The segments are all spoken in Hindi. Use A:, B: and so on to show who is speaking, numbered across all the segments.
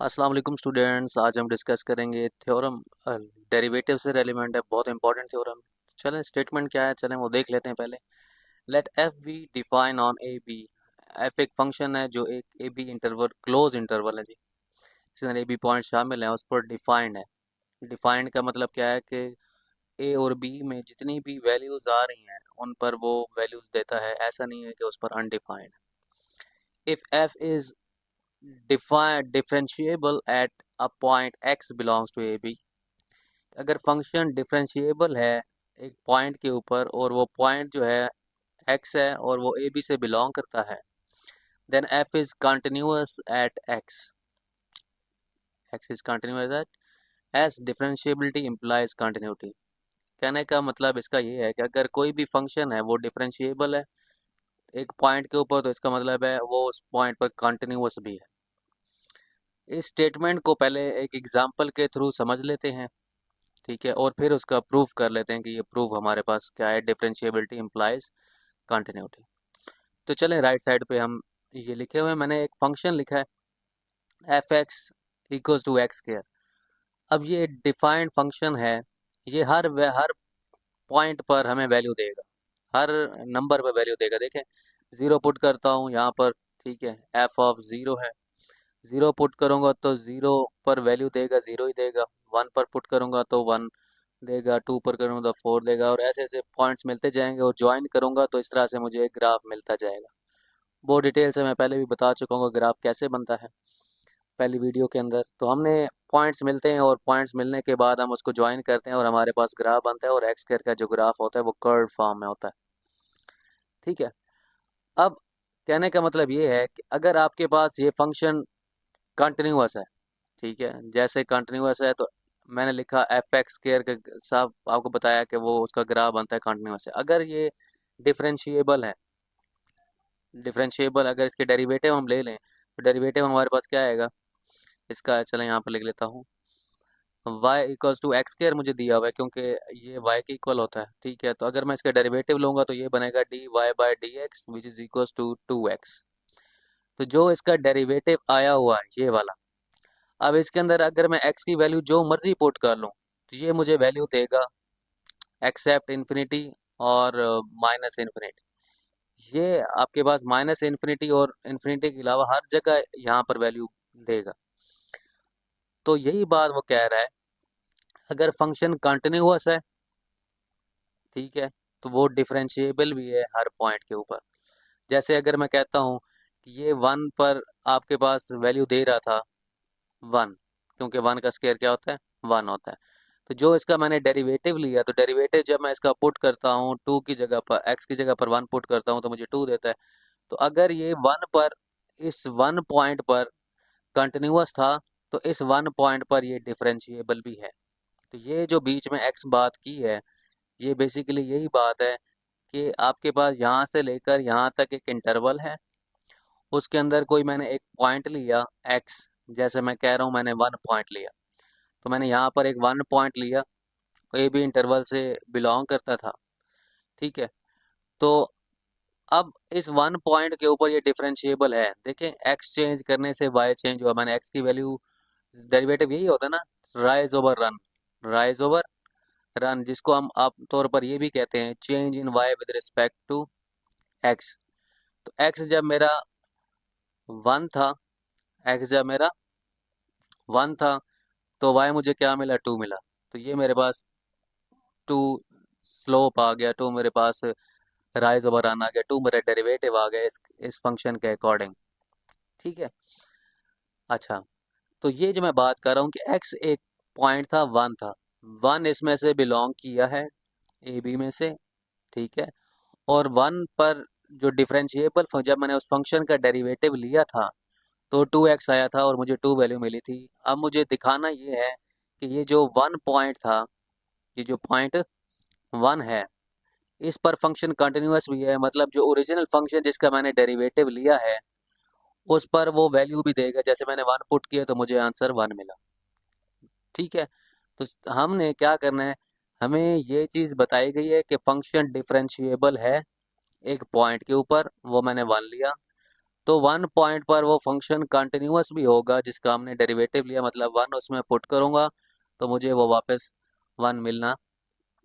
A: अस्सलाम वालेकुम स्टूडेंट्स। आज हम डिस्कस करेंगे थ्योरम डेरिवेटिव से रेलिवेंट है, बहुत इंपॉर्टेंट थ्योरम। चलें स्टेटमेंट क्या है, चलें वो देख लेते हैं पहले। Let f be define on a b. F एक फंक्शन है जो एक a b interval close interval है जी, इसके अंदर ए बी पॉइंट शामिल हैं, उस पर डिफाइंड है। डिफाइंड का मतलब क्या है कि ए और बी में जितनी भी वैल्यूज आ रही हैं उन पर वो वैल्यूज देता है, ऐसा नहीं है कि उस पर undefined. If f is differentiable at a point x belongs to a b. अगर फंक्शन डिफरेंशिएबल है एक पॉइंट के ऊपर और वो पॉइंट जो है एक्स है और वो ए बी से बिलोंग करता है, then f is continuous at x. X is continuous at s differentiability implies continuity. कहने का मतलब इसका ये है कि अगर कोई भी फंक्शन है वो डिफरेंशिएबल है एक पॉइंट के ऊपर, तो इसका मतलब है वो उस पॉइंट पर कंटिन्यूअस भी है। इस स्टेटमेंट को पहले एक एग्जांपल के थ्रू समझ लेते हैं, ठीक है, और फिर उसका प्रूफ कर लेते हैं कि ये प्रूफ हमारे पास क्या है, डिफरेंशिएबिलिटी इम्प्लाइज कंटिन्यूटी। तो चलें राइट साइड पे हम ये लिखे हुए हैं, मैंने एक फंक्शन लिखा है f x equals to x square. अब ये डिफाइंड फंक्शन है, ये हर पॉइंट पर हमें वैल्यू देगा, हर नंबर पर वैल्यू देगा। देखें, ज़ीरो पुट करता हूँ यहाँ पर, ठीक है, एफ ऑफ ज़ीरो है। ज़ीरो पुट करूँगा तो ज़ीरो पर वैल्यू देगा, ज़ीरो ही देगा। वन पर पुट करूँगा तो वन देगा, टू पर करूँगा तो फोर देगा, और ऐसे ऐसे पॉइंट्स मिलते जाएंगे और ज्वाइन करूँगा तो इस तरह से मुझे एक ग्राफ मिलता जाएगा। बहुत डिटेल से मैं पहले भी बता चुका हूँ ग्राफ कैसे बनता है पहली वीडियो के अंदर। तो हमने पॉइंट्स मिलते हैं और पॉइंट्स मिलने के बाद हम उसको ज्वाइन करते हैं और हमारे पास ग्राफ बनता है, और एक्स स्क्वायर का जो ग्राफ होता है वो कर्व फॉर्म में होता है, ठीक है। अब कहने का मतलब ये है कि अगर आपके पास ये फंक्शन कंटिन्यूअस है, ठीक है, जैसे कंटिन्यूअस है तो मैंने लिखा एफ एक्स स्क्वायर का, सब आपको बताया कि वो उसका ग्राफ बनता है कंटिन्यूअस है। अगर ये डिफरेंशिएबल है, डिफरेंशिएबल अगर इसके डेरिवेटिव हम ले लें तो डेरिवेटिव हमारे पास क्या आएगा इसका, चलें यहाँ पर लिख लेता हूँ। y equals to x square मुझे दिया हुआ है क्योंकि ये y के इक्वल होता है, ठीक है। तो अगर मैं इसका डेरिवेटिव लूँगा तो ये बनेगा d y by d x which is equals to two x. तो जो इसका डेरिवेटिव आया हुआ है ये वाला, अब इसके अंदर अगर मैं x की वैल्यू जो मर्जी पुट कर लूँ तो ये मुझे वैल्यू देगा एक्सेप्ट इन्फिनिटी और माइनस इन्फिनिटी। ये आपके पास माइनस इन्फिनिटी और इन्फिनिटी के अलावा हर जगह यहाँ पर वैल्यू देगा। तो यही बात वो कह रहा है, अगर फंक्शन कंटिन्यूअस है, ठीक है, तो वो डिफरेंशिएबल भी है हर पॉइंट के ऊपर। जैसे अगर मैं कहता हूँ कि ये वन पर आपके पास वैल्यू दे रहा था वन, क्योंकि वन का स्क्वायर क्या होता है, वन होता है। तो जो इसका मैंने डेरिवेटिव लिया, तो डेरिवेटिव जब मैं इसका पुट करता हूँ टू की जगह पर, एक्स की जगह पर वन पुट करता हूँ तो मुझे टू देता है। तो अगर ये वन पर, इस वन पॉइंट पर कंटिन्यूअस था, तो इस वन पॉइंट पर ये डिफरेंशिएबल भी है। तो ये जो बीच में एक्स बात की है, ये बेसिकली यही बात है कि आपके पास यहाँ से लेकर यहाँ तक एक इंटरवल है, उसके अंदर कोई मैंने एक पॉइंट लिया एक्स, जैसे मैं कह रहा हूँ मैंने वन पॉइंट लिया, तो मैंने यहाँ पर एक वन पॉइंट लिया, ए बी इंटरवल से बिलोंग करता था, ठीक है। तो अब इस वन पॉइंट के ऊपर ये डिफरेंशिएबल है। देखें, एक्स चेंज करने से वाई चेंज हुआ, मैंने एक्स की वैल्यू, डेरिवेटिव यही होता है ना, rise over run, rise over run, जिसको हम आम तौर पर ये भी कहते हैं change in y with respect to x. तो एक्स जब मेरा वन था, एक्स जब मेरा वन था तो वाई मुझे क्या मिला, टू मिला। तो ये मेरे पास टू स्लोप आ गया, टू मेरे पास राइज ओवर रन आ गया, टू मेरा डेरिवेटिव आ गया इस फंक्शन के अकॉर्डिंग, ठीक है। अच्छा, तो ये जो मैं बात कर रहा हूँ कि एक्स एक पॉइंट था, वन था, वन इसमें से बिलोंग किया है ए बी में से, ठीक है। और वन पर जो डिफरेंशिएबल, जब मैंने उस फंक्शन का डेरिवेटिव लिया था तो टू एक्स आया था और मुझे टू वैल्यू मिली थी। अब मुझे दिखाना ये है कि ये जो वन पॉइंट था, ये जो पॉइंट वन है, इस पर फंक्शन कंटिन्यूअस भी है, मतलब जो ओरिजिनल फंक्शन जिसका मैंने डेरिवेटिव लिया है उस पर वो वैल्यू भी देगा। जैसे मैंने वन पुट किया तो मुझे आंसर वन मिला, ठीक है। तो हमने क्या करना है, हमें ये चीज़ बताई गई है कि फंक्शन डिफरेंशिएबल है एक पॉइंट के ऊपर, वो मैंने वन लिया। तो 1 पॉइंट पर वो फंक्शन कंटिन्यूअस भी होगा जिसका हमने डेरिवेटिव लिया, मतलब 1 उसमें पुट करूँगा तो मुझे वो वापस 1 मिलना,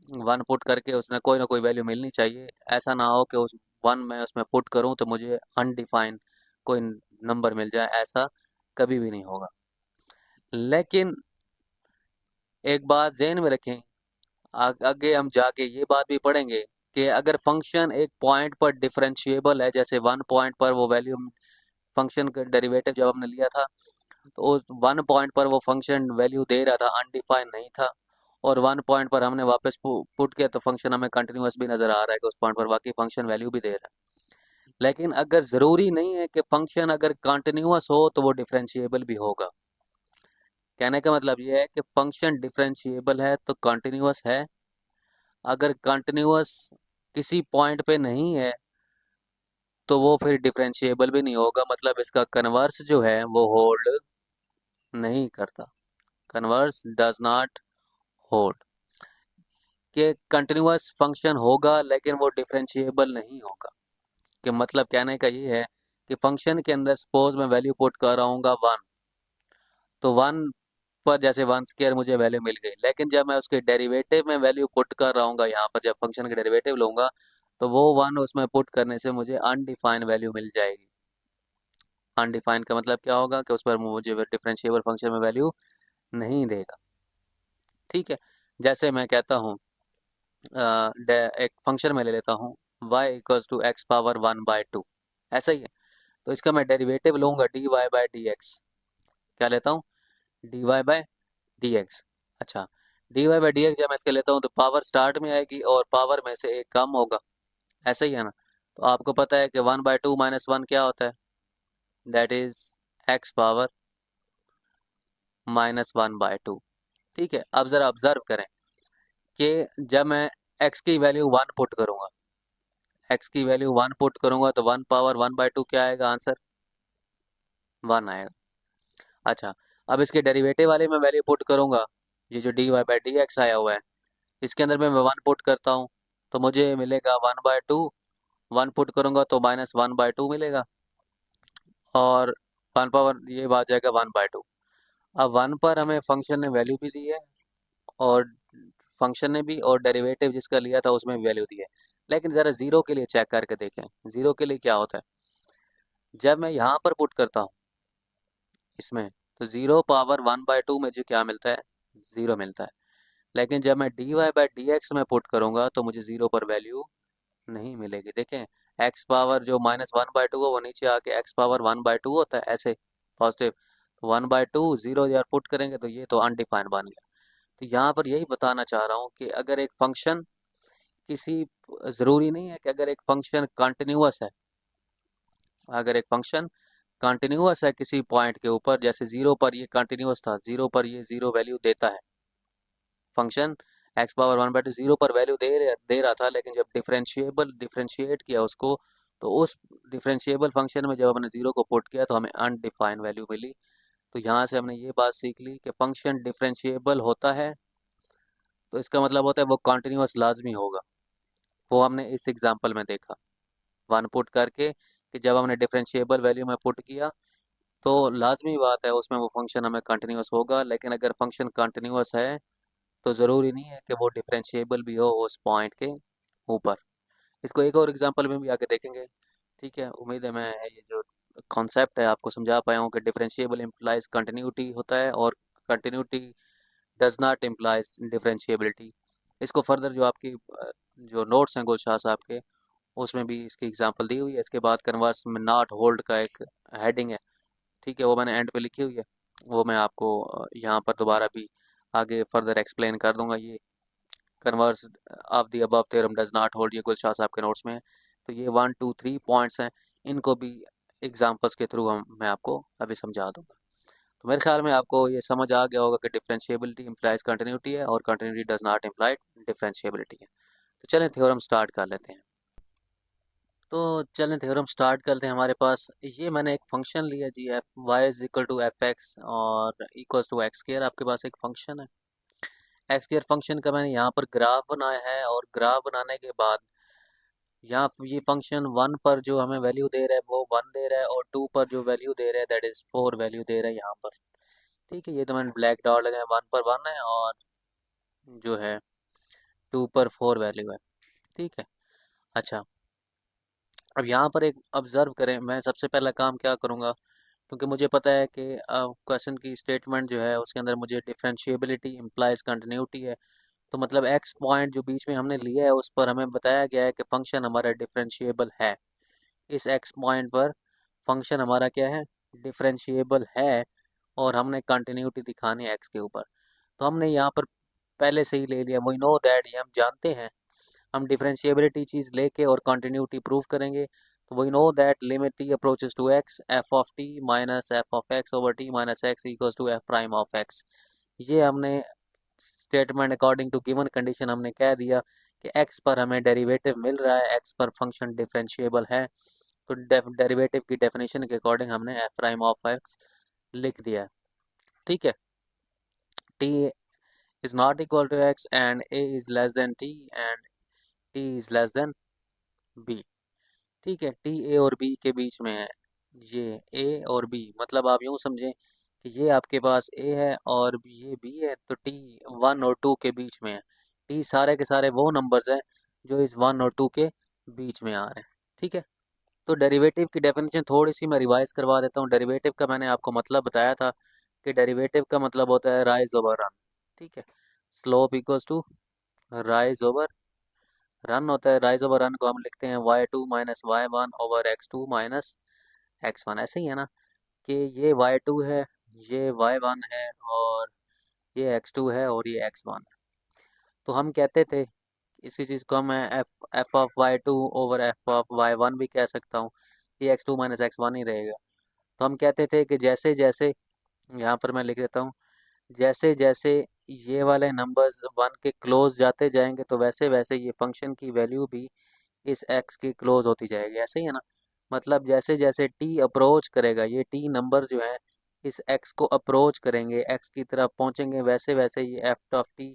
A: 1 पुट करके उसने कोई ना कोई वैल्यू मिलनी चाहिए। ऐसा ना हो कि उस 1 मैं उसमें पुट करूँ तो मुझे अनडिफाइन कोई नंबर मिल जाए, ऐसा कभी भी नहीं होगा। लेकिन एक बात ज़हन में रखें, आगे हम जाके ये बात भी पढ़ेंगे कि अगर फंक्शन एक पॉइंट पर डिफरेंशिएबल है, जैसे 1 पॉइंट पर वो वैल्यू फंक्शन का डेरिवेटिव जब हमने लिया था तो उस 1 पॉइंट पर वो फंक्शन वैल्यू दे रहा था, अनडिफाइन नहीं था। और 1 पॉइंट पर हमने वापस पुट किया तो फंक्शन हमें कंटिन्यूअस भी नज़र आ रहा है कि उस पॉइंट पर बाकी फंक्शन वैल्यू भी दे रहा है। लेकिन अगर ज़रूरी नहीं है कि फंक्शन अगर कंटिन्यूअस हो तो वो डिफरेंशिएबल भी होगा। कहने का मतलब ये है कि फंक्शन डिफरेंशिएबल है तो कंटिन्यूअस है, अगर कंटिन्यूअस किसी पॉइंट पे नहीं है तो वो फिर डिफरेंशिएबल भी नहीं होगा, मतलब इसका कन्वर्स जो है वो होल्ड नहीं करता। Converse does not hold. कि कंटिन्यूअस फंक्शन होगा लेकिन वो डिफरेंशिएबल नहीं होगा। कि मतलब कहने का ये है कि फंक्शन के अंदर सपोज मैं वैल्यू पुट कर रहा हूँ 1, तो 1 पर जैसे 1 स्क्वायर मुझे वैल्यू मिल गई, लेकिन जब मैं उसके डेरिवेटिव में वैल्यू पुट कर रहा हूँ यहाँ पर, जब फंक्शन के डेरिवेटिव लूंगा तो वो 1 उसमें पुट करने से मुझे अनडिफाइन वैल्यू मिल जाएगी। अनडिफाइन का मतलब क्या होगा कि उस पर मुझे डिफरेंशिएबल फंक्शन में वैल्यू नहीं देगा। ठीक है। जैसे मैं कहता हूँ एक फंक्शन में ले लेता हूँ y=x⁻1/2, ऐसा ही है। तो इसका मैं डेरिवेटिव लूंगा dy/dx। क्या लेता हूँ? dy/dx। अच्छा, dy/dx जब मैं इसके लेता हूँ तो पावर स्टार्ट में आएगी और पावर में से एक कम होगा, ऐसा ही है ना। तो आपको पता है कि 1/2 -1 क्या होता है? That is x⁻−1/2। ठीक है, अब ज़रा ऑब्जर्व करें कि जब मैं x की वैल्यू 1 पुट करूंगा, x की वैल्यू 1 पुट करूंगा तो 1 पावर 1/2 क्या आएगा आंसर? 1 आएगा। अच्छा, अब इसके डेरिवेटिव वाले में वैल्यू पुट करूंगा, ये जो dy/dx आया हुआ है इसके अंदर में मैं 1 पुट करता हूँ तो मुझे मिलेगा 1/2। 1 पुट करूंगा तो -1/2 मिलेगा, और 1 पावर ये आ जाएगा 1/2। अब 1 पर हमें फंक्शन ने वैल्यू भी दी है, और फंक्शन ने भी, और डेरिवेटिव जिसका लिया था उसमें वैल्यू दी है। लेकिन ज़रा ज़ीरो के लिए चेक करके देखें, ज़ीरो के लिए क्या होता है। जब मैं यहाँ पर पुट करता हूँ इसमें, तो 0 पावर 1/2 में जो क्या मिलता है? 0 मिलता है। लेकिन जब मैं dy/dx में पुट करूँगा तो मुझे 0 पर वैल्यू नहीं मिलेगी। देखें, x पावर जो -1/2 है वो नीचे आके x⁻1/2 होता है, ऐसे पॉजिटिव। तो 1/2 0 यार पुट करेंगे तो ये तो अनडिफाइंड बन गया। तो यहाँ पर यही बताना चाह रहा हूँ कि अगर एक फंक्शन किसी, ज़रूरी नहीं है कि अगर एक फंक्शन कंटिन्यूअस है, अगर एक फंक्शन कंटिन्यूअस है किसी पॉइंट के ऊपर, जैसे 0 पर ये कंटिन्यूअस था, 0 पर ये 0 वैल्यू देता है फंक्शन, x⁻1/2 0 पर वैल्यू दे रहा था, लेकिन जब डिफरेंशिएट किया उसको, तो उस डिफरेंशिएबल फंक्शन में जब हमने 0 को पुट किया तो हमें अनडिफाइंड वैल्यू मिली। तो यहाँ से हमने ये बात सीख ली कि फंक्शन डिफरेंशिएबल होता है तो इसका मतलब होता है वो कंटिन्यूअस लाजमी होगा। वो हमने इस एग्जांपल में देखा, 1 पुट करके, कि जब हमने डिफरेंशिएबल वैल्यू में पुट किया तो लाजमी बात है उसमें वो फंक्शन हमें कंटिन्यूअस होगा। लेकिन अगर फंक्शन कंटिन्यूअस है तो ज़रूरी नहीं है कि वो डिफरेंशिएबल भी हो उस पॉइंट के ऊपर। इसको एक और एग्जांपल में भी आके देखेंगे। ठीक है, उम्मीद है मैं ये जो कॉन्सेप्ट है आपको समझा पाया हूँ कि डिफरेंशिएबल इम्प्लाइज कंटिन्यूटी होता है और continuity does not implies differentiability. इसको फर्दर जो आपकी जो नोट्स हैं गुलशाह साहब के, उसमें भी इसकी एग्जांपल दी हुई है। इसके बाद कन्वर्स में नॉट होल्ड का एक हेडिंग है, ठीक है, वो मैंने एंड पे लिखी हुई है। वो मैं आपको यहाँ पर दोबारा भी आगे फर्दर एक्सप्लेन कर दूंगा। ये converse of the above theorem does not hold, ये गुलशाह साहब के नोट्स में है। तो ये 1 2 3 पॉइंट्स हैं, इनको भी एग्जांपल्स के थ्रू हम मैं आपको अभी समझा दूंगा। तो मेरे ख्याल में आपको ये समझ आ गया होगा कि डिफरेंशिएबिलिटी इंप्लाइज कंटिन्यूटी है और continuity does not imply differentiability है। तो चलें थ्योरम स्टार्ट कर लेते हैं। तो चलें थ्योरम स्टार्ट करते हैं। हमारे पास ये मैंने एक फंक्शन लिया जी, F Y is equal to F X और इक्वल्स टू एक्स स्क्वायर। आपके पास एक फंक्शन है एक्स स्क्वायर, फंक्शन का मैंने यहाँ पर ग्राफ बनाया है, और ग्राफ बनाने के बाद यहाँ ये फंक्शन 1 पर जो हमें वैल्यू दे रहा है वो 1 दे रहा है, और 2 पर जो वैल्यू दे रहा है दैट इज़ 4 वैल्यू दे रहा है यहाँ पर। ठीक है, ये तो मैंने ब्लैक डॉट लगाया, 1 पर 1 है और जो है 2 पर 4 वैल्यू है। ठीक है। अच्छा, अब यहाँ पर एक ऑब्जर्व करें, मैं सबसे पहला काम क्या करूँगा, क्योंकि मुझे पता है कि क्वेश्चन की स्टेटमेंट जो है उसके अंदर मुझे डिफरेंशिएबिलिटी इम्प्लाइज कंटिन्यूटी है। तो मतलब एक्स पॉइंट जो बीच में हमने लिया है उस पर हमें बताया गया है कि फंक्शन हमारा डिफरेंशिएबल है। इस एक्स पॉइंट पर फंक्शन हमारा क्या है, डिफरेंशिएबल है, और हमने कंटिन्यूटी दिखानी है एक्स के ऊपर। तो हमने यहाँ पर पहले से ही ले लिया, वी नो दैट, ये हम जानते हैं। हम डिफरेंशिएबिलिटी चीज़ लेके और कंटिन्यूटी प्रूव करेंगे। तो we know that limit t approaches to x, F of T minus F of x over T minus x equals to f prime of x. ये हमने statement according to given condition हमने कह दिया कि एक्स पर हमें डेरिवेटिव मिल रहा है, एक्स पर फंक्शन डिफरेंशिएबल है। तो डेरिवेटिव की डेफिनेशन के अकॉर्डिंग हमने एफ प्राइम ऑफ एक्स लिख दिया है। ठीक है, t is not equal to x and a is less than t and t is less than b. ठीक है, टी ए और बी के बीच में है। ये ए और बी मतलब आप यूँ समझें कि ये आपके पास ए है और ये बी है, तो टी 1 और 2 के बीच में है। टी सारे के सारे वो नंबर्स हैं जो इस 1 और 2 के बीच में आ रहे हैं। ठीक है, तो डेरिवेटिव की डेफिनेशन थोड़ी सी मैं रिवाइज करवा देता हूँ। डेरिवेटिव का मैंने आपको मतलब बताया था कि डेरिवेटिव का मतलब होता है राइज ओवर रन। ठीक है, slope equals to rise over run होता है। राइज ओवर रन को हम लिखते हैं y2 minus y1 over x2 minus x1। ऐसे ही है ना, कि ये y2 है, ये y1 है, और ये x2 है, और ये x1 है। तो हम कहते थे इसी चीज़ को मैं F of y2 over F of y1 भी कह सकता हूँ। ये x2 माइनस x1 ही रहेगा। तो हम कहते थे कि जैसे जैसे, यहाँ पर मैं लिख देता हूँ, जैसे जैसे ये वाले नंबर्स 1 के क्लोज जाते जाएंगे तो वैसे वैसे ये फंक्शन की वैल्यू भी इस x के क्लोज होती जाएगी। ऐसे ही है ना, मतलब जैसे जैसे t अप्रोच करेगा, ये t नंबर जो है इस x को अप्रोच करेंगे, x की तरफ पहुंचेंगे, वैसे वैसे ये एफ ऑफ t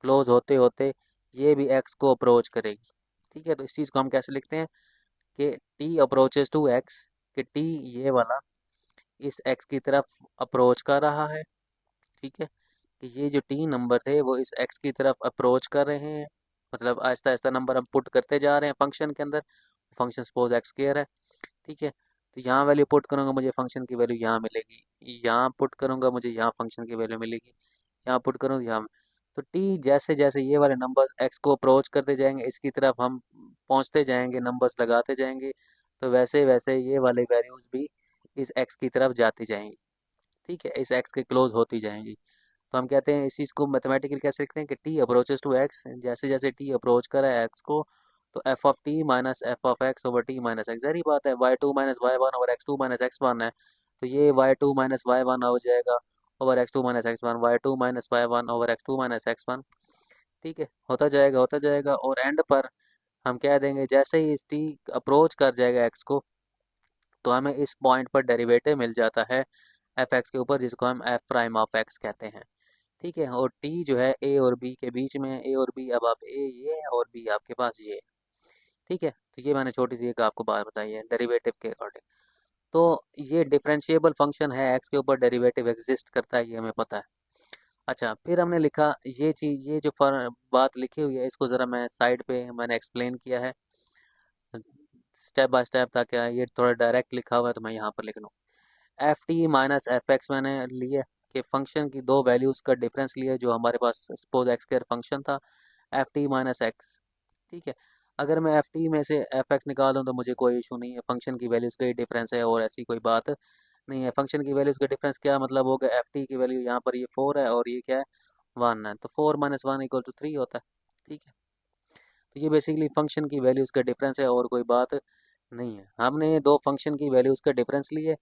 A: क्लोज होते होते ये भी x को अप्रोच करेगी। ठीक है, तो इस चीज़ को हम कैसे लिखते हैं कि t अप्रोचेस टू x, कि t ये वाला इस x की तरफ अप्रोच कर रहा है। ठीक है, कि ये जो टी नंबर थे वो इस एक्स की तरफ अप्रोच कर रहे हैं, मतलब आहिस्ता आहिस्ता नंबर हम पुट करते जा रहे हैं फंक्शन के अंदर। फंक्शन सपोज एक्स स्क्वायर है। ठीक है, तो यहाँ वैल्यू पुट करूँगा मुझे फंक्शन की वैल्यू यहाँ मिलेगी, यहाँ पुट करूँगा मुझे यहाँ फंक्शन की वैल्यू मिलेगी, यहाँ पुट करूँगा यहाँ। तो टी जैसे जैसे ये वाले नंबर्स एक्स को अप्रोच करते जाएंगे, इसकी तरफ हम पहुँचते जाएंगे, नंबर्स लगाते जाएंगे, तो वैसे वैसे ये वाले वैल्यूज़ भी इस एक्स की तरफ जाती जाएंगी। ठीक है, इस एक्स के क्लोज होती जाएंगी। तो हम कहते हैं इस चीज़ को मैथमेटिकली कैसे लिखते हैं कि टी अप्रोचेस टू एक्स, जैसे जैसे टी अप्रोच करे एक्स को, तो F of T minus F of x over T minus X. जहरी बात है, Y two minus Y one over X two minus X one है, तो ये Y two minus Y one हो जाएगा over X two minus X one, Y two minus Y one over X two minus X one. ठीक है, होता जाएगा, और एंड पर हम कह देंगे जैसे ही इस टी अप्रोच कर जाएगा एक्स को, तो हमें इस पॉइंट पर डेरिवेटिव मिल जाता है एफ एक्स के ऊपर, जिसको हम एफ प्राइम ऑफ एक्स कहते हैं। ठीक है, और टी जो है ए और बी के बीच में है, ए और बी, अब आप ए ये है और बी आपके पास ये है। ठीक है, तो ये मैंने छोटी सी एक आपको बात बताई है डेरिवेटिव के अकॉर्डिंग। तो ये डिफरेंशिएबल फंक्शन है, एक्स के ऊपर डेरिवेटिव एग्जिस्ट करता है, ये हमें पता है। अच्छा, फिर हमने लिखा ये चीज़, ये जो बात लिखी हुई है इसको ज़रा मैं साइड पे मैंने एक्सप्लेन किया है स्टेप बाय स्टेप, ताकि ये थोड़ा डायरेक्ट लिखा हुआ है तो मैं यहाँ पर लिख लूँ। F t minus f x मैंने लिए कि फंक्शन की दो वैल्यूज़ का डिफरेंस लिया जो हमारे पास सपोज एक्स स्क्वायर फंक्शन था, एफ टी माइनस एक्स। ठीक है, अगर मैं एफ टी में से एफ एक्स निकाल दूँ तो मुझे कोई इशू नहीं है, फंक्शन की वैल्यूज़ का ही डिफरेंस है और ऐसी कोई बात नहीं है। फंक्शन की वैल्यूज़ का डिफरेंस क्या मतलब होगा, एफ टी की वैल्यू यहाँ पर ये 4 है और ये क्या है 1 है, तो 4 माइनस वन इक्वल टू 3 होता है। ठीक है, तो ये बेसिकली फंक्शन की वैल्यूज़ का डिफरेंस है और कोई बात नहीं है। हमने ये दो फंक्शन की वैल्यूज़ का डिफरेंस लिए,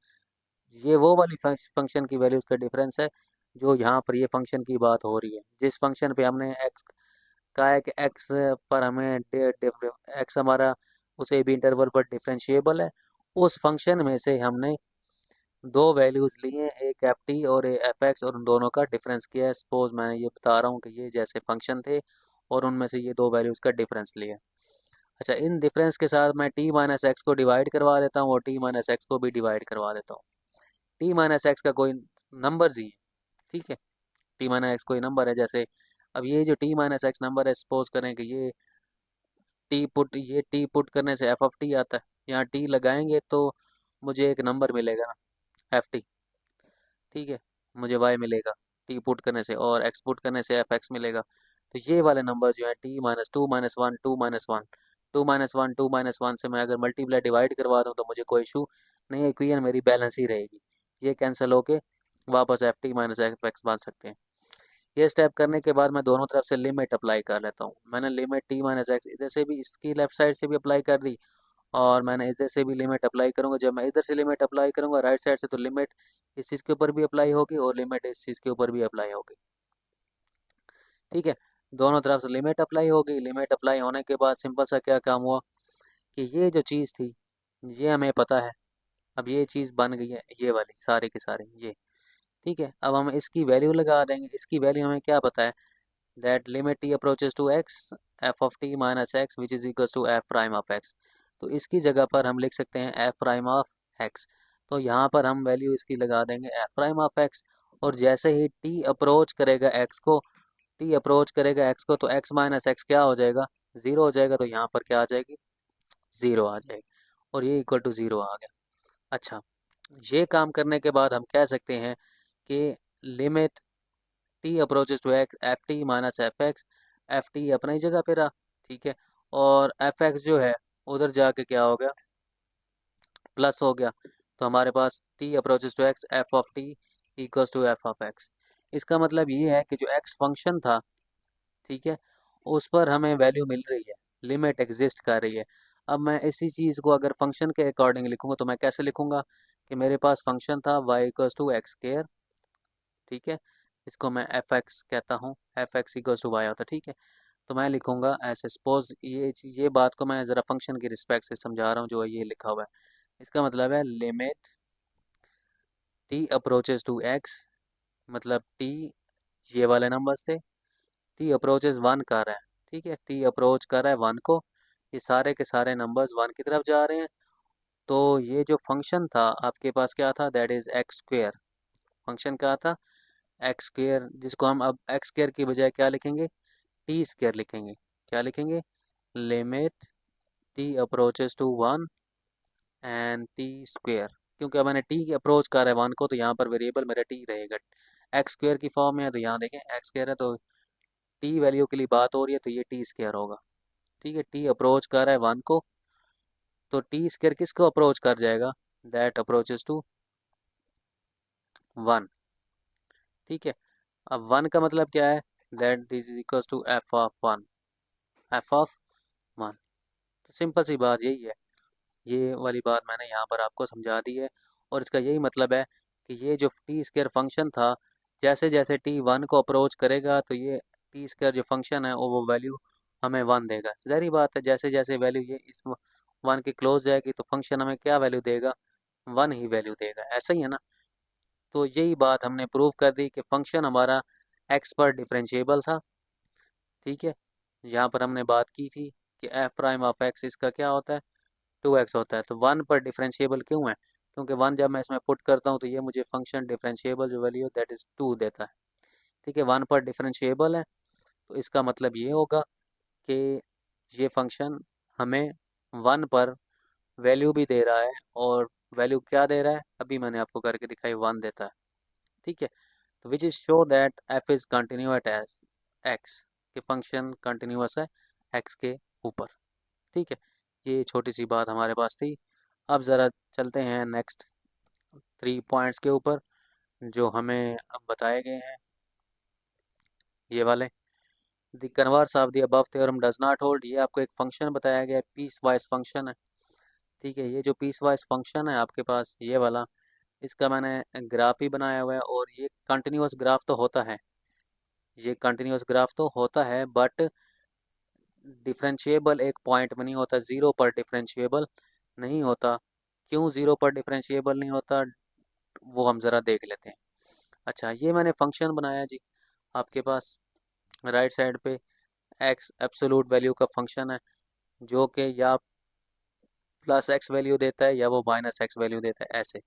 A: ये वो वाली फंक्शन की वैल्यूज़ का डिफरेंस है जो यहाँ पर ये फंक्शन की बात हो रही है। जिस फंक्शन पे हमने एक्स कहा है कि एक्स पर हमें एक्स हमारा उस ए बी इंटरवल पर डिफरेंशिएबल है, उस फंक्शन में से हमने दो वैल्यूज़ ली हैं, एक एफ टी और एक एफ एक्स, और उन दोनों का डिफरेंस किया है। सपोज मैं ये बता रहा हूँ कि ये जैसे फंक्शन थे और उनमें से ये दो वैल्यूज़ का डिफरेंस लिया। अच्छा, इन डिफरेंस के साथ मैं टी माइनस एक्स को डिवाइड करवा देता हूँ और टी माइनस एक्स को भी डिवाइड करवा देता हूँ। टी माइनस एक्स का कोई नंबर ही है, ठीक है, टी माइनस एक्स कोई नंबर है। जैसे अब ये जो टी माइनस एक्स नंबर है, सपोज करें कि ये टी पुट करने से एफ ऑफ टी आता है, यहाँ टी लगाएंगे तो मुझे एक नंबर मिलेगा ना, एफ टी, ठीक है, मुझे वाई मिलेगा टी पुट करने से, और एक्स पुट करने से एफ एक्स मिलेगा। तो ये वाले नंबर जो है T minus two minus one two minus one two minus one two minus one से मैं अगर मल्टीप्लाई डिवाइड करवा दूँ तो मुझे कोई इशू नहीं है, इक्वेशन मेरी बैलेंस ही रहेगी। ये कैंसिल होके वापस F t minus f x बन सकते हैं। ये स्टेप करने के बाद मैं दोनों तरफ से लिमिट अप्लाई कर लेता हूँ। मैंने लिमिट टी माइनस एक्स इधर से भी, इसकी लेफ्ट साइड से भी अप्लाई कर दी, और मैंने इधर से भी लिमिट अप्लाई करूंगा। जब मैं इधर से लिमिट अप्लाई करूंगा राइट साइड से, तो लिमिट इस चीज़ के ऊपर भी अप्लाई होगी और लिमिट इस चीज़ के ऊपर भी अप्लाई होगी, ठीक है। दोनों तरफ से लिमिट अप्लाई होगी। लिमिट अप्लाई होने के बाद सिंपल सा क्या काम हुआ कि ये जो चीज़ थी ये हमें पता है, अब ये चीज़ बन गई है, ये वाली सारे के सारे ये, ठीक है। अब हम इसकी वैल्यू लगा देंगे। इसकी वैल्यू हमें क्या पता है, that limit t approaches to x F of T minus x which is equal to f prime of x. तो इसकी जगह पर हम लिख सकते हैं एफ प्राइम ऑफ एक्स। तो यहाँ पर हम वैल्यू इसकी लगा देंगे एफ प्राइम ऑफ एक्स, और जैसे ही टी अप्रोच करेगा एक्स को, टी अप्रोच करेगा एक्स को, तो एक्स माइनस एक्स क्या हो जाएगा, ज़ीरो हो जाएगा। तो यहाँ पर क्या आ जाएगी, ज़ीरो आ जाएगी, और ये इक्वल टू ज़ीरो आ गया। अच्छा, ये काम करने के बाद हम कह सकते हैं कि limit t approaches to x f t minus f x, f t अपनी जगह पे रहा, ठीक है, और एफ एक्स जो है उधर जाके क्या हो गया, प्लस हो गया। तो हमारे पास T approaches to x F of T equals to F of X. इसका मतलब ये है कि जो एक्स फंक्शन था, ठीक है, उस पर हमें वैल्यू मिल रही है, लिमिट एग्जिस्ट कर रही है। अब मैं इसी चीज़ को अगर फंक्शन के अकॉर्डिंग लिखूंगा तो मैं कैसे लिखूंगा कि मेरे पास फंक्शन था y equals to x square, ठीक है, इसको मैं एफ एक्स कहता हूँ, f x equals to y होता है, ठीक है। तो मैं लिखूंगा ऐसे, सपोज ये बात को मैं ज़रा फंक्शन की रिस्पेक्ट से समझा रहा हूँ जो ये लिखा हुआ है। इसका मतलब है limit t approaches to x, मतलब टी ये वाले नंबर्स थे, टी अप्रोचेस वन कर रहा है, ठीक है, टी अप्रोच कर रहा है वन को, ये सारे के सारे नंबर्स वन की तरफ जा रहे हैं। तो ये जो फंक्शन था आपके पास क्या था, that is x square. Function क्या था, एक्स स्क्वेयर, जिसको हम अब एक्स स्क्वेयर की बजाय क्या लिखेंगे, टी स्क्वेयर लिखेंगे। क्या लिखेंगे, limit t approaches to one and t square. क्योंकि अब मैंने टी की अप्रोच कर है वन को, तो यहाँ पर वेरिएबल मेरा टी रहेगा। एक्स स्क्वेयर की फॉर्म में है, तो यहाँ देखें एक्स स्क्वेयर है, तो टी वैल्यू के लिए बात हो रही है, तो ये टी स्क्वेयर होगा, ठीक है। टी अप्रोच कर रहा है वन को, तो टी स्क्वेयर किसको अप्रोच कर जाएगा, दैट अप्रोचेस टू वन, ठीक है। अब वन का मतलब क्या है, that this is equals to F of one, f of one. तो सिंपल सी बात यही है, ये वाली बात मैंने यहाँ पर आपको समझा दी है। और इसका यही मतलब है कि ये जो टी स्क्वायर फंक्शन था, जैसे जैसे टी वन को अप्रोच करेगा तो ये टी स्क्वायर जो फंक्शन है वो वैल्यू हमें वन देगा। ज़ाहिर बात है, जैसे जैसे वैल्यू ये इस वन के क्लोज जाएगी तो फंक्शन हमें क्या वैल्यू देगा, वन ही वैल्यू देगा, ऐसा ही है ना। तो यही बात हमने प्रूव कर दी कि फंक्शन हमारा एक्स पर डिफरेंशिएबल था, ठीक है। यहाँ पर हमने बात की थी कि एफ प्राइम ऑफ एक्स इसका क्या होता है, टू एक्स होता है। तो वन पर डिफरेंशिएबल क्यों है, क्योंकि वन जब मैं इसमें पुट करता हूँ तो ये मुझे फंक्शन डिफरेंशिएबल जो वैल्यू दैट इज़ टू देता है, ठीक है। वन पर डिफरेंशिएबल है, तो इसका मतलब ये होगा कि ये फंक्शन हमें वन पर वैल्यू भी दे रहा है, और वैल्यू क्या दे रहा है, अभी मैंने आपको करके दिखाई, वन देता है, ठीक है। तो which is show that F is continuous at X, कि फंक्शन कंटिन्यूस है एक्स के ऊपर, ठीक है। ये छोटी सी बात हमारे पास थी। अब ज़रा चलते हैं नेक्स्ट 3 पॉइंट्स के ऊपर जो हमें अब बताए गए हैं, ये वाले। The converse of the above theorem does not hold, ये आपको एक फंक्शन बताया गया है, पीस वाइज फंक्शन है, ठीक है। ये जो पीस वाइज फंक्शन है आपके पास ये वाला, इसका मैंने ग्राफ ही बनाया हुआ है, और ये कंटिन्यूस ग्राफ तो होता है, ये कंटिन्यूस ग्राफ तो होता है, बट डिफरेंशिएबल एक पॉइंट में नहीं होता, ज़ीरो पर डिफरेंशिएबल नहीं होता। क्यों ज़ीरो पर डिफरेंशिएबल नहीं होता, वो हम ज़रा देख लेते हैं। अच्छा, ये मैंने फंक्शन बनाया जी, आपके पास राइट साइड पे एक्स एब्सोलूट वैल्यू का फंक्शन है, जो कि या प्लस एक्स वैल्यू देता है या वो माइनस एक्स वैल्यू देता है, ऐसे।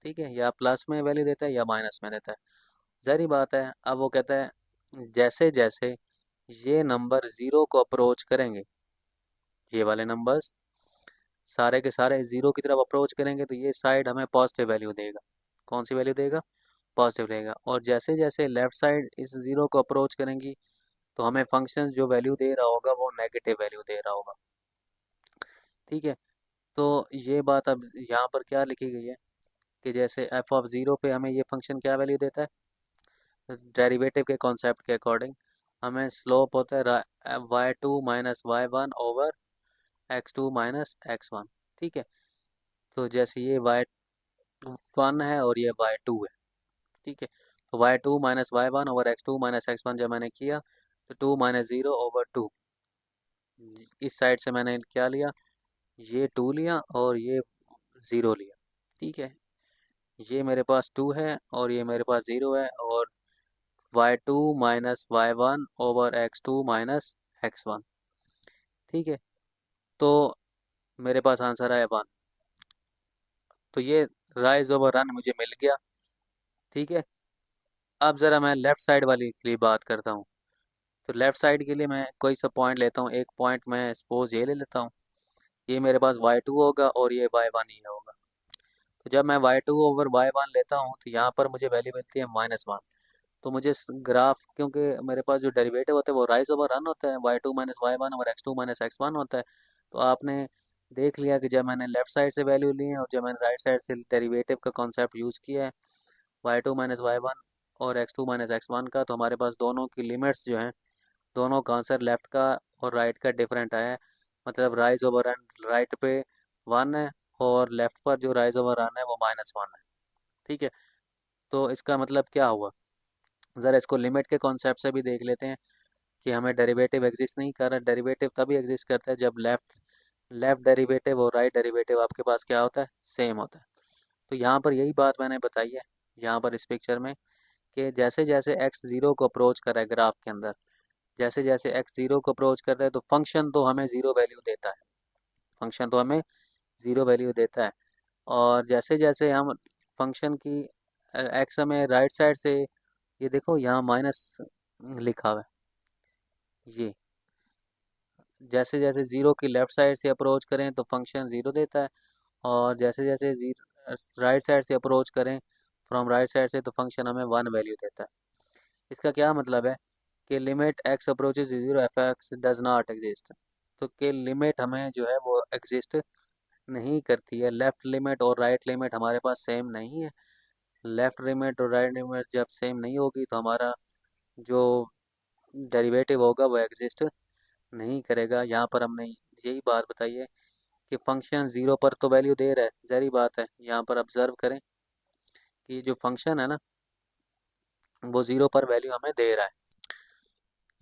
A: ठीक है, या प्लस में वैल्यू देता है या माइनस में देता है। ज़ाहिर बात है। अब वो कहता है जैसे जैसे ये नंबर ज़ीरो को अप्रोच करेंगे, ये वाले नंबर्स सारे के सारे ज़ीरो की तरफ अप्रोच करेंगे, तो ये साइड हमें पॉजिटिव वैल्यू देगा। कौन सी वैल्यू देगा? पॉजिटिव देगा। और जैसे जैसे लेफ़्ट साइड इस ज़ीरो को अप्रोच करेंगी, तो हमें फंक्शन जो वैल्यू दे रहा होगा वो नेगेटिव वैल्यू दे रहा होगा। ठीक है। तो ये बात अब यहाँ पर क्या लिखी गई है कि जैसे एफ ऑफ ज़ीरो पे हमें ये फंक्शन क्या वैल्यू देता है, डेरिवेटिव के कॉन्सेप्ट के अकॉर्डिंग हमें स्लोप होता है y2 - y1 over x2 - x1। ठीक है। तो जैसे ये y1 है और ये y2 है। ठीक है। तो y2 - y1 over x2 - x1 जब मैंने किया, तो 2 - 0/2, इस साइड से मैंने क्या लिया, ये 2 लिया और ये 0 लिया। ठीक है। ये मेरे पास 2 है और ये मेरे पास 0 है, और y2 - y1 over x2 - x1। ठीक है। तो मेरे पास आंसर आया 1। तो ये राइज ओवर रन मुझे मिल गया। ठीक है। अब ज़रा मैं लेफ़्ट साइड वाली के लिए बात करता हूँ। तो लेफ़्ट साइड के लिए मैं कोई सा पॉइंट लेता हूँ, एक पॉइंट मैं सपोज ये ले लेता हूँ। ये मेरे पास y2 होगा और ये y1 ही होगा। तो जब मैं y2 ओवर y1 लेता हूँ, तो यहाँ पर मुझे वैल्यू मिलती है -1। तो मुझे ग्राफ, क्योंकि मेरे पास जो डेरिवेटिव होता है वो राइज ओवर रन होता है, y2 - y1 over x2 - x1 होता है। तो आपने देख लिया कि जब मैंने लेफ़्ट साइड से वैल्यू ली है और जब मैंने राइट साइड से डेरिवेटिव का कॉन्सेप्ट यूज़ किया है y2 - y1 और x2 - x1 का, तो हमारे पास दोनों की लिमिट्स जो हैं, दोनों का आंसर लेफ़्ट का और राइट का डिफरेंट आया है। मतलब राइज ओवर रन राइट पे 1 है और लेफ़्ट पर जो राइज ओवर रन है वो -1 है। ठीक है। तो इसका मतलब क्या हुआ, ज़रा इसको लिमिट के कॉन्सेप्ट से भी देख लेते हैं कि हमें डेरिवेटिव एग्जिस्ट नहीं कर रहा। डेरिवेटिव तभी एग्जिस्ट करता है जब लेफ़्ट लेफ़्ट डेरिवेटिव और राइट डेरिवेटिव आपके पास क्या होता है, सेम होता है। तो यहाँ पर यही बात मैंने बताई है, यहाँ पर इस पिक्चर में, कि जैसे जैसे एक्स ज़ीरो को अप्रोच कर रहा है ग्राफ के अंदर, जैसे जैसे एक्स ज़ीरो को अप्रोच करता है, तो फंक्शन तो हमें ज़ीरो वैल्यू देता है। फंक्शन तो हमें ज़ीरो वैल्यू देता है। और जैसे जैसे हम फंक्शन की एक्स हमें राइट साइड से, ये देखो यहाँ माइनस लिखा हुआ है, ये जैसे जैसे ज़ीरो की लेफ़्ट साइड से अप्रोच करें तो फंक्शन ज़ीरो देता है, और जैसे जैसे राइट साइड से अप्रोच करें, फ्रॉम राइट साइड से, तो फंक्शन हमें 1 वैल्यू देता है। इसका क्या मतलब है कि limit x approaches zero F x does not exist. तो कि लिमिट हमें जो है वो एग्जिस्ट नहीं करती है। लेफ़्ट लिमिट और राइट लिमिट हमारे पास सेम नहीं है। लेफ़्ट लिमिट और राइट लिमिट जब सेम नहीं होगी, तो हमारा जो डेरिवेटिव होगा वो एग्जिस्ट नहीं करेगा। यहाँ पर हमने यही बात बताई है कि फंक्शन ज़ीरो पर तो वैल्यू दे रहा है, ज़ाहिर बात है। यहाँ पर ऑब्जर्व करें कि जो फंक्शन है ना, वो ज़ीरो पर वैल्यू हमें दे रहा है।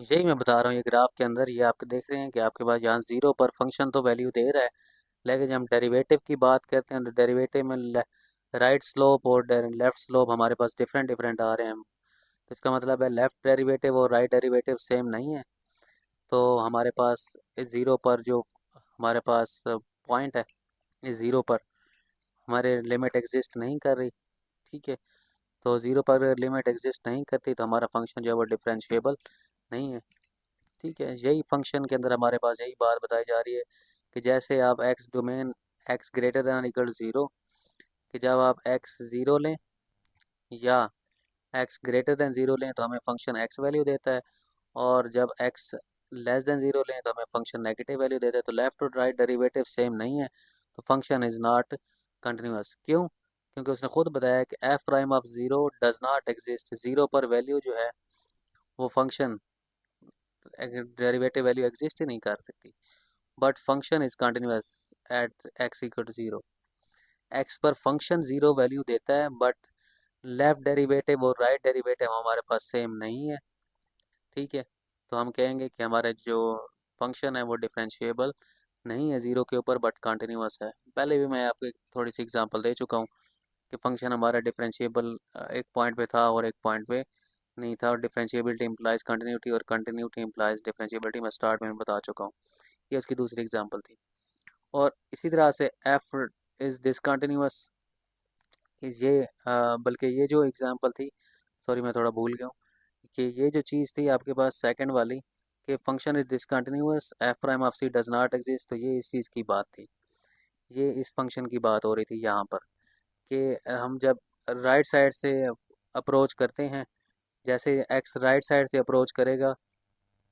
A: यही मैं बता रहा हूँ, ये ग्राफ के अंदर ये आप देख रहे हैं कि आपके पास यहाँ ज़ीरो पर फंक्शन तो वैल्यू दे रहा है, लेकिन जब हम डेरिवेटिव की बात करते हैं तो डेरिवेटिव में राइट स्लोप और लेफ़्ट स्लोप हमारे पास डिफरेंट डिफरेंट आ रहे हैं। तो इसका मतलब है लेफ़्ट डेरिवेटिव और राइट डेरिवेटिव सेम नहीं है। तो हमारे पास इस ज़ीरो पर जो हमारे पास पॉइंट है, इस ज़ीरो पर हमारे लिमिट एग्जिस्ट नहीं कर रही। ठीक है। तो ज़ीरो पर लिमिट एग्जिस्ट नहीं करती, तो हमारा फंक्शन जो है वो डिफरेंशिएबल नहीं है। ठीक है। यही फंक्शन के अंदर हमारे पास यही बात बताई जा रही है कि जैसे आप x domain x greater than equal zero, कि जब आप एक्स ज़ीरो लें या एक्स ग्रेटर दैन ज़ीरो लें, तो हमें फंक्शन एक्स वैल्यू देता है, और जब एक्स लेस देन ज़ीरो लें तो हमें फंक्शन नेगेटिव वैल्यू देता है। तो लेफ़्ट और राइट डेरिवेटिव सेम नहीं है, तो फंक्शन इज़ नॉट कंटिन्यूस। क्यों? क्योंकि उसने खुद बताया कि f prime of zero does not exist. Zero पर वैल्यू जो है वो फंक्शन डेरिवेटिव वैल्यू एग्जिस्ट ही नहीं कर सकती। But function is continuous at x equal to zero. X पर फंक्शन ज़ीरो वैल्यू देता है, बट लेफ्ट डेरिवेटिव और राइट डेरिवेटिव हमारे पास सेम नहीं है। ठीक है। तो हम कहेंगे कि हमारा जो फंक्शन है वो डिफरेंशिएबल नहीं है ज़ीरो के ऊपर, बट कंटिन्यूस है। पहले भी मैं आपको एक थोड़ी सी एग्जांपल दे चुका हूँ कि फंक्शन हमारा डिफरेंशिएबल एक पॉइंट पे था और एक पॉइंट पे नहीं था, और डिफरेंशिएबिलिटी इंप्लाइज कंटिन्यूटी और कंटिन्यूटी इंप्लाइज डिफरेंशिएबिलिटी मैं स्टार्ट में बता चुका हूँ। ये उसकी दूसरी एग्जांपल थी। और इसी तरह से एफ इज़ डिसकंटिन्यूअस, ये बल्कि ये जो एग्जांपल थी, सॉरी मैं थोड़ा भूल गया हूँ, कि ये जो चीज़ थी आपके पास सेकंड वाली, कि function is discontinuous f prime of c does not exist, तो ये इस चीज़ की बात थी, ये इस फंक्शन की बात हो रही थी यहाँ पर, कि हम जब राइट साइड से अप्रोच करते हैं, जैसे एक्स राइट साइड से अप्रोच करेगा,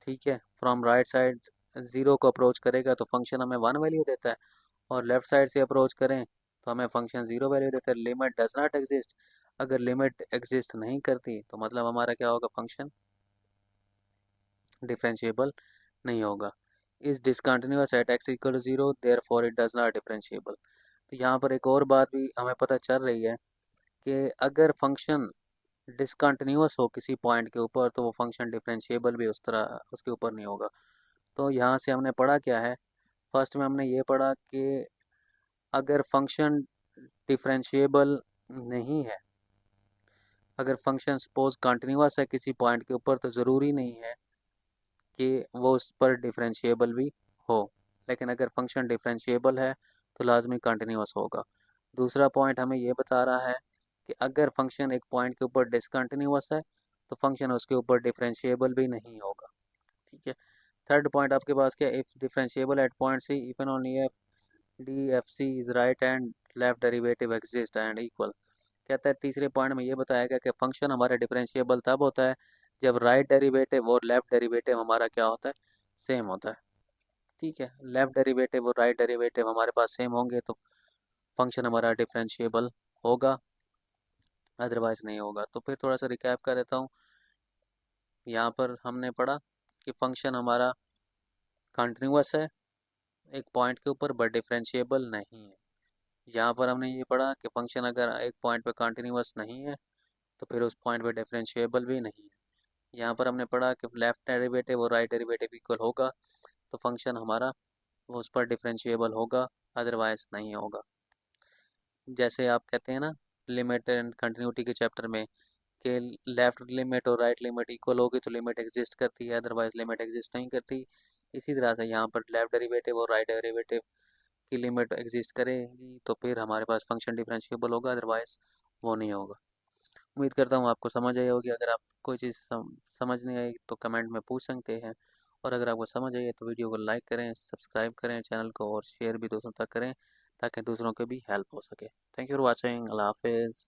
A: ठीक है, फ्रॉम राइट साइड ज़ीरो को अप्रोच करेगा तो फंक्शन हमें वन वैल्यू देता है, और लेफ़्ट साइड से अप्रोच करें तो हमें फंक्शन ज़ीरो वैल्यू देता है। लिमिट डज नॉट एग्जिस्ट, अगर लिमिट एग्जिस्ट नहीं करती तो मतलब हमारा क्या होगा, फंक्शन डिफरेंशिएबल नहीं होगा। Is discontinuous at x equal to zero therefore it does not differentiable. तो यहाँ पर एक और बात भी हमें पता चल रही है कि अगर फंक्शन डिसकंटिन्यूअस हो किसी पॉइंट के ऊपर तो वो फंक्शन डिफरेंशिएबल भी उस तरह उसके ऊपर नहीं होगा। तो यहाँ से हमने पढ़ा क्या है, फर्स्ट में हमने ये पढ़ा कि अगर फंक्शन डिफरेंशिएबल नहीं है, अगर फंक्शन सपोज कंटिन्यूअस है किसी पॉइंट के ऊपर, तो ज़रूरी नहीं है कि वो उस पर डिफरेंशिएबल भी हो, लेकिन अगर फंक्शन डिफरेंशिएबल है तो लाजमी कंटिन्यूअस होगा। दूसरा पॉइंट हमें ये बता रहा है कि अगर फंक्शन एक पॉइंट के ऊपर डिसकंटिन्यूअस है तो फंक्शन उसके ऊपर डिफरेंशिएबल भी नहीं होगा, ठीक है। थर्ड पॉइंट आपके पास क्या, if differentiable at point c if and only if d f c is right and left derivative exist and equal. कहता है तीसरे पॉइंट में ये बताया गया कि फंक्शन हमारा डिफरेंशिएबल तब होता है जब राइट डेरिवेटिव और लेफ्ट डेरिवेटिव हमारा क्या होता है, सेम होता है, ठीक है। लेफ्ट डेरिवेटिव और राइट डेरिवेटिव हमारे पास सेम होंगे तो फंक्शन हमारा डिफरेंशिएबल होगा, अदरवाइज नहीं होगा। तो फिर थोड़ा सा रिकैप कर देता हूँ। यहाँ पर हमने पढ़ा कि फंक्शन हमारा कंटिन्यूअस है एक पॉइंट के ऊपर बट डिफरेंशिएबल नहीं है। यहाँ पर हमने ये पढ़ा कि फंक्शन अगर एक पॉइंट पे कंटिन्यूअस नहीं है तो फिर उस पॉइंट पे डिफरेंशिएबल भी नहीं है। यहाँ पर हमने पढ़ा कि लेफ्ट डेरिवेटिव और राइट डेरिवेटिव इक्वल होगा तो फंक्शन हमारा वो उस पर डिफरेंशिएबल होगा, अदरवाइज नहीं होगा। जैसे आप कहते हैं ना लिमिट एंड कंटिन्यूटी के चैप्टर में कि लेफ्ट लिमिट और राइट लिमिट इक्वल होगी तो लिमिट एग्जिस्ट करती है, अदरवाइज लिमिट एग्जिस्ट नहीं करती। इसी तरह से यहाँ पर लेफ्ट डेरिवेटिव और राइट डेरिवेटिव की लिमिट एग्जिस्ट करेगी तो फिर हमारे पास फंक्शन डिफरेंशिएबल होगा, अदरवाइज वो नहीं होगा। उम्मीद करता हूँ आपको समझ आई होगी। अगर आप कोई चीज़ समझ नहीं आई तो कमेंट में पूछ सकते हैं, और अगर आपको समझ आई है तो वीडियो को लाइक करें, सब्सक्राइब करें चैनल को, और शेयर भी दोस्तों तक करें ताकि दूसरों को भी हेल्प हो सके। थैंक यू फॉर वॉचिंग, अल्लाह हाफिज़।